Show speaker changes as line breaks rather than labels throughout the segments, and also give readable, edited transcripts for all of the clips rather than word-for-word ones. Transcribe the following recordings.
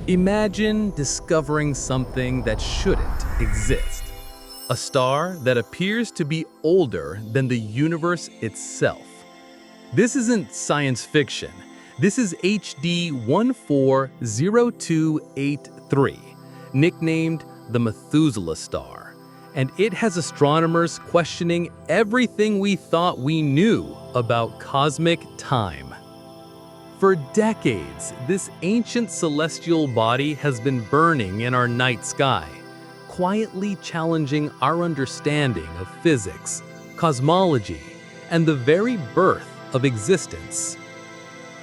Imagine discovering something that shouldn't exist. A star that appears to be older than the universe itself. This isn't science fiction. This is HD 140283, nicknamed the Methuselah Star, and it has astronomers questioning everything we thought we knew about cosmic time. For decades, this ancient celestial body has been burning in our night sky, quietly challenging our understanding of physics, cosmology, and the very birth of existence.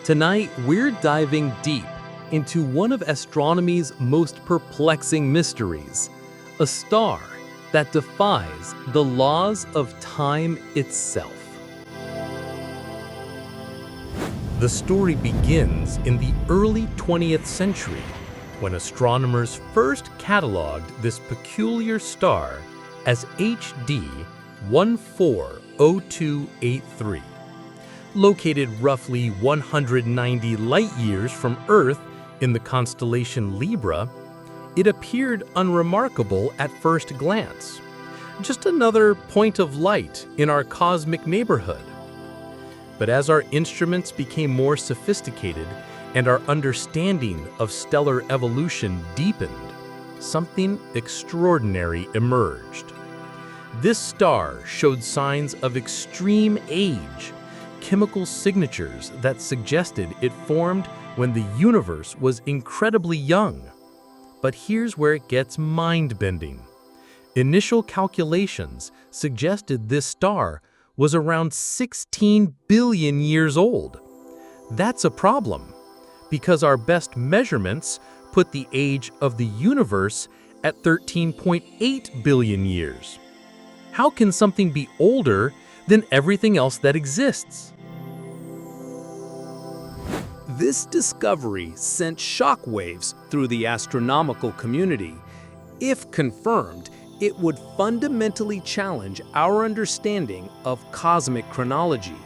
Tonight, we're diving deep into one of astronomy's most perplexing mysteries, a star that defies the laws of time itself. The story begins in the early 20th century, when astronomers first cataloged this peculiar star as HD 140283. Located roughly 190 light-years from Earth in the constellation Libra, it appeared unremarkable at first glance. Just another point of light in our cosmic neighborhood. But as our instruments became more sophisticated and our understanding of stellar evolution deepened, something extraordinary emerged. This star showed signs of extreme age, chemical signatures that suggested it formed when the universe was incredibly young. But here's where it gets mind-bending. Initial calculations suggested this star was around 16 billion years old. That's a problem, because our best measurements put the age of the universe at 13.8 billion years. How can something be older than everything else that exists? This discovery sent shockwaves through the astronomical community. If confirmed, it would fundamentally challenge our understanding of cosmic chronology,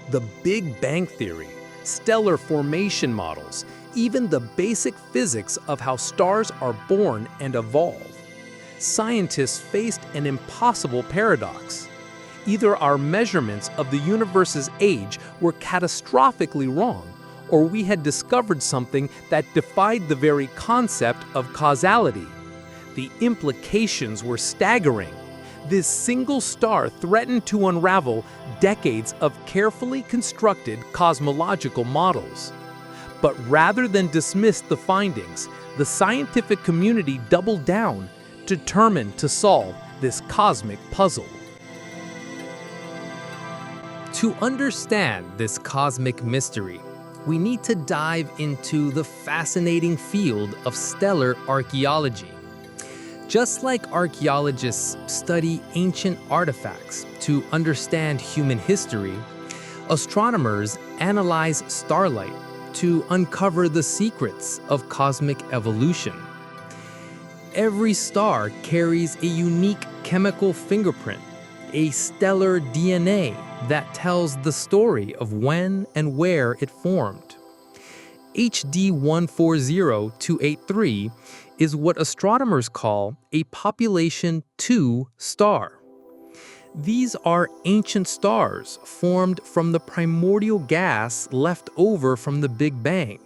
the Big Bang Theory, stellar formation models, even the basic physics of how stars are born and evolve. Scientists faced an impossible paradox. Either our measurements of the universe's age were catastrophically wrong, or we had discovered something that defied the very concept of causality. The implications were staggering. This single star threatened to unravel decades of carefully constructed cosmological models. But rather than dismiss the findings, the scientific community doubled down, determined to solve this cosmic puzzle. To understand this cosmic mystery, we need to dive into the fascinating field of stellar archaeology. Just like archaeologists study ancient artifacts to understand human history, astronomers analyze starlight to uncover the secrets of cosmic evolution. Every star carries a unique chemical fingerprint, a stellar DNA that tells the story of when and where it formed. HD 140283 is what astronomers call a population II star. These are ancient stars formed from the primordial gas left over from the Big Bang.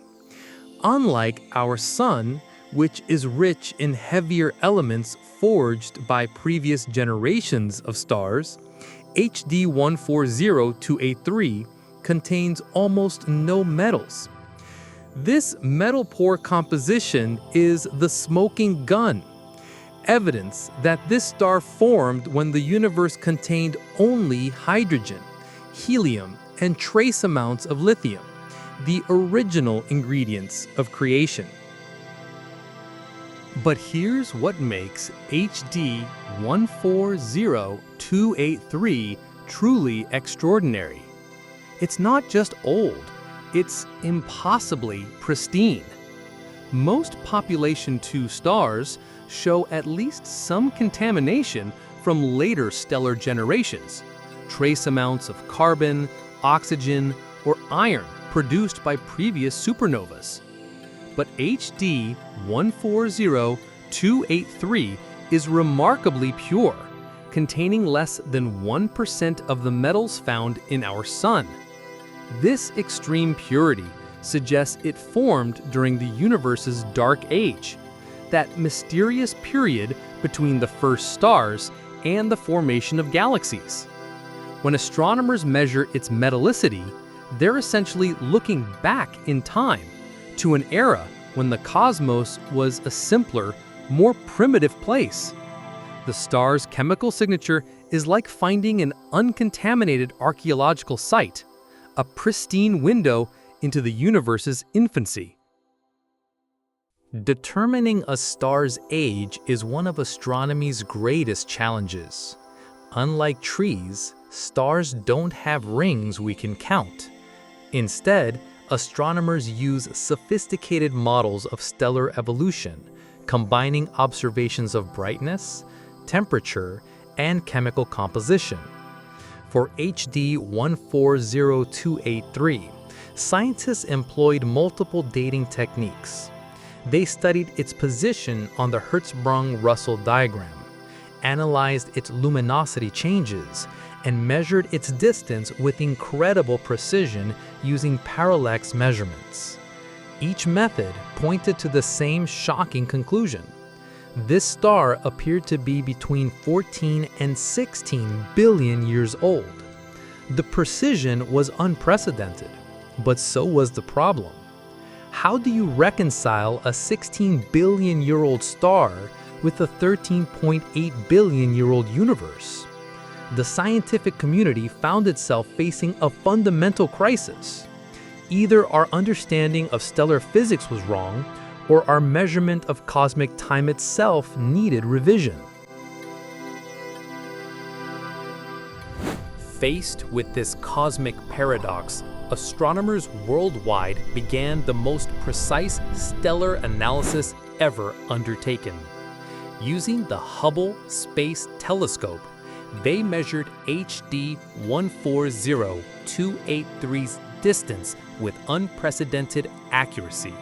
Unlike our Sun, which is rich in heavier elements forged by previous generations of stars, HD 140283 contains almost no metals. This metal-poor composition is the smoking gun, evidence that this star formed when the universe contained only hydrogen, helium, and trace amounts of lithium, the original ingredients of creation. But here's what makes HD 140283 truly extraordinary. It's not just old, it's impossibly pristine. Most population II stars show at least some contamination from later stellar generations, trace amounts of carbon, oxygen, or iron produced by previous supernovas. but HD 140283 is remarkably pure, containing less than 1% of the metals found in our Sun. This extreme purity suggests it formed during the universe's dark age, that mysterious period between the first stars and the formation of galaxies. When astronomers measure its metallicity, they're essentially looking back in time to an era when the cosmos was a simpler, more primitive place. The star's chemical signature is like finding an uncontaminated archaeological site, a pristine window into the universe's infancy. Determining a star's age is one of astronomy's greatest challenges. Unlike trees, stars don't have rings we can count. Instead, astronomers use sophisticated models of stellar evolution, combining observations of brightness, temperature, and chemical composition. For HD 140283, scientists employed multiple dating techniques. They studied its position on the Hertzsprung-Russell diagram, analyzed its luminosity changes, and measured its distance with incredible precision using parallax measurements. Each method pointed to the same shocking conclusion. This star appeared to be between 14 and 16 billion years old. The precision was unprecedented, but so was the problem. How do you reconcile a 16 billion-year-old star with a 13.8 billion-year-old universe? The scientific community found itself facing a fundamental crisis. Either our understanding of stellar physics was wrong, or our measurement of cosmic time itself needed revision. Faced with this cosmic paradox, astronomers worldwide began the most precise stellar analysis ever undertaken. Using the Hubble Space Telescope, they measured HD 140283's distance with unprecedented accuracy.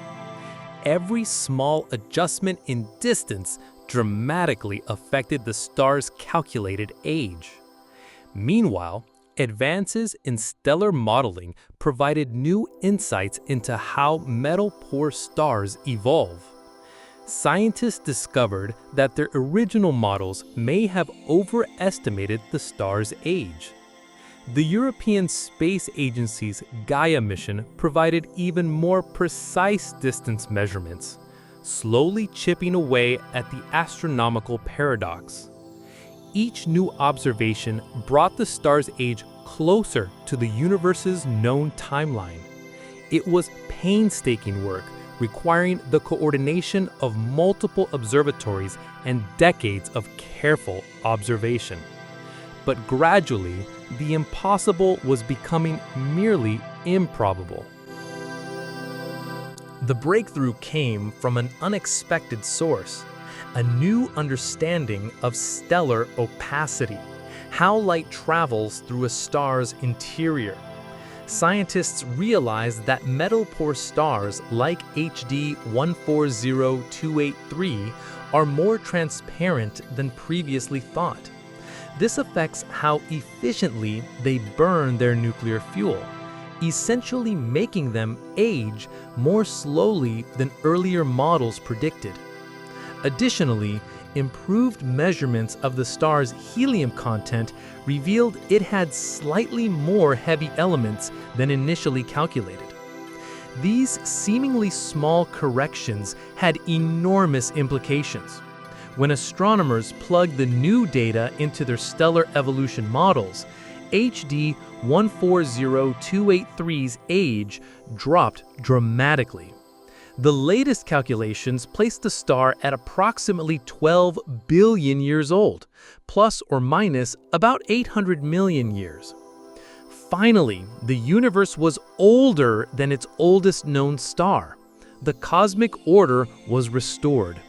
Every small adjustment in distance dramatically affected the star's calculated age. Meanwhile, advances in stellar modeling provided new insights into how metal-poor stars evolve. Scientists discovered that their original models may have overestimated the star's age. The European Space Agency's Gaia mission provided even more precise distance measurements, slowly chipping away at the astronomical paradox. Each new observation brought the star's age closer to the universe's known timeline. It was painstaking work, requiring the coordination of multiple observatories and decades of careful observation. But gradually, the impossible was becoming merely improbable. The breakthrough came from an unexpected source, a new understanding of stellar opacity, how light travels through a star's interior. Scientists realized that metal-poor stars like HD 140283 are more transparent than previously thought. This affects how efficiently they burn their nuclear fuel, essentially making them age more slowly than earlier models predicted. Additionally, improved measurements of the star's helium content revealed it had slightly more heavy elements than initially calculated. These seemingly small corrections had enormous implications. When astronomers plugged the new data into their stellar evolution models, HD 140283's age dropped dramatically. The latest calculations placed the star at approximately 12 billion years old, plus or minus about 800 million years. Finally, the universe was older than its oldest known star. The cosmic order was restored.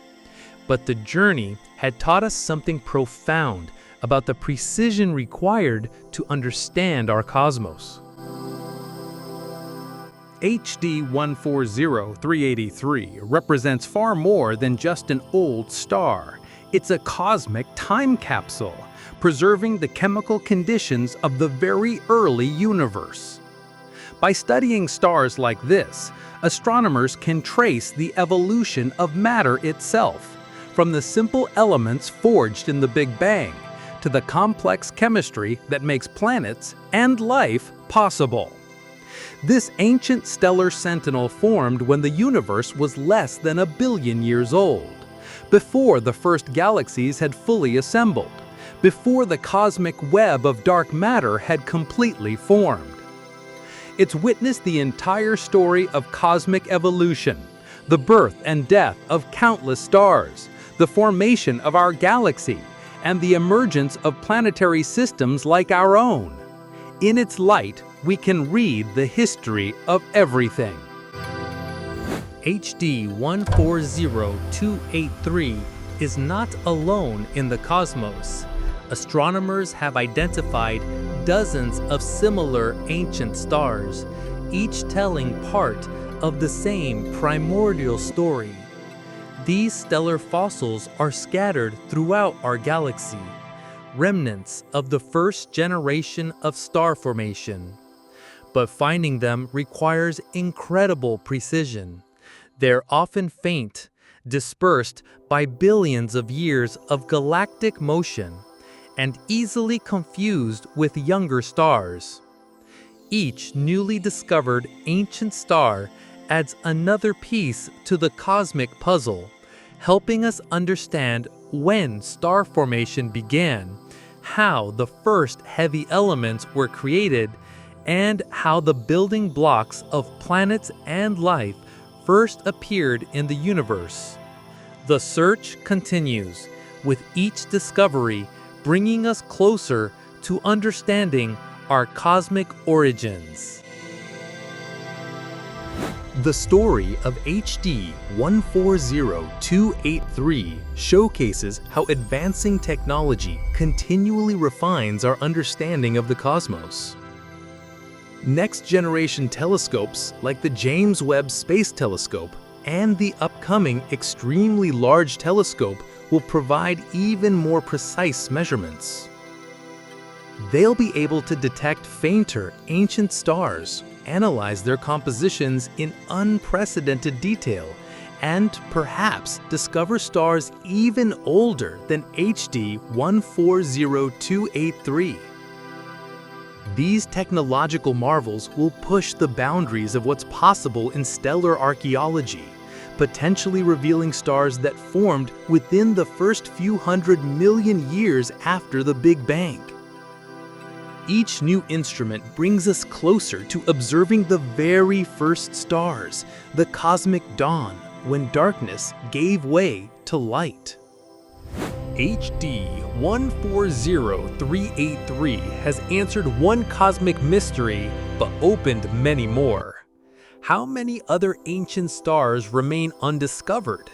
But the journey had taught us something profound about the precision required to understand our cosmos.
HD 140383 represents far more than just an old star. It's a cosmic time capsule, preserving the chemical conditions of the very early universe. By studying stars like this, astronomers can trace the evolution of matter itself, from the simple elements forged in the Big Bang to the complex chemistry that makes planets and life possible. This ancient stellar sentinel formed when the universe was less than 1 billion years old, before the first galaxies had fully assembled, before the cosmic web of dark matter had completely formed. It's witnessed the entire story of cosmic evolution, the birth and death of countless stars, the formation of our galaxy, and the emergence of planetary systems like our own. In its light, we can read the history of everything.
HD 140283 is not alone in the cosmos. Astronomers have identified dozens of similar ancient stars, each telling part of the same primordial story. These stellar fossils are scattered throughout our galaxy, remnants of the first generation of star formation. But finding them requires incredible precision. They're often faint, dispersed by billions of years of galactic motion, and easily confused with younger stars. Each newly discovered ancient star adds another piece to the cosmic puzzle, helping us understand when star formation began, how the first heavy elements were created, and how the building blocks of planets and life first appeared in the universe. The search continues, with each discovery bringing us closer to understanding our cosmic origins. The story of HD 140283 showcases how advancing technology continually refines our understanding of the cosmos. Next-generation telescopes like the James Webb Space Telescope and the upcoming Extremely Large Telescope will provide even more precise measurements. They'll be able to detect fainter ancient stars, analyze their compositions in unprecedented detail, and perhaps discover stars even older than HD 140283. These technological marvels will push the boundaries of what's possible in stellar archaeology, potentially revealing stars that formed within the first few 100 million years after the Big Bang. Each new instrument brings us closer to observing the very first stars, the cosmic dawn, when darkness gave way to light. HD 140383 has answered one cosmic mystery, but opened many more. How many other ancient stars remain undiscovered?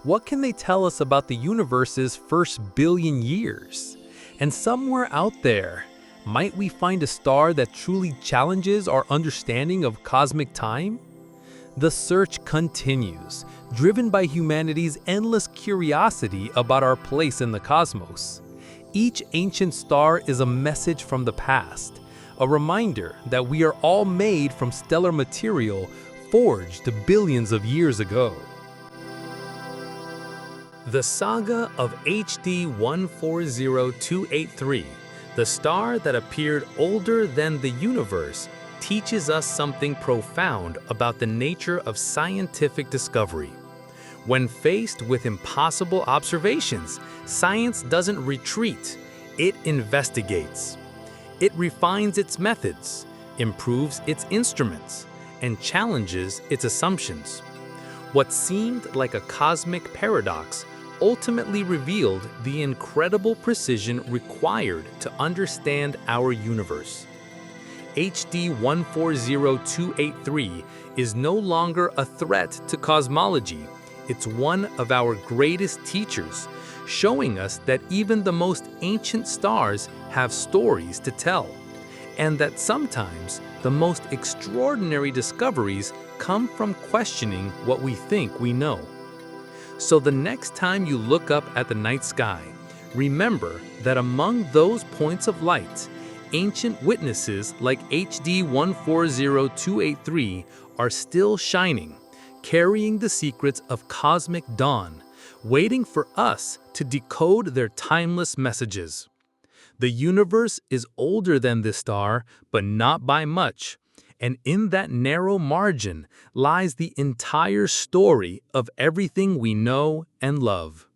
What can they tell us about the universe's first billion years? And somewhere out there, might we find a star that truly challenges our understanding of cosmic time? The search continues, driven by humanity's endless curiosity about our place in the cosmos. Each ancient star is a message from the past, a reminder that we are all made from stellar material forged billions of years ago. The saga of HD 140283, the star that appeared older than the universe, teaches us something profound about the nature of scientific discovery. When faced with impossible observations, science doesn't retreat, it investigates. It refines its methods, improves its instruments, and challenges its assumptions. What seemed like a cosmic paradox ultimately revealed the incredible precision required to understand our universe. HD 140283 is no longer a threat to cosmology. It's one of our greatest teachers, showing us that even the most ancient stars have stories to tell. and that sometimes the most extraordinary discoveries come from questioning what we think we know. So the next time you look up at the night sky, remember that among those points of light, ancient witnesses like HD 140283 are still shining, carrying the secrets of cosmic dawn, waiting for us to decode their timeless messages. The universe is older than this star, but not by much, and in that narrow margin lies the entire story of everything we know and love.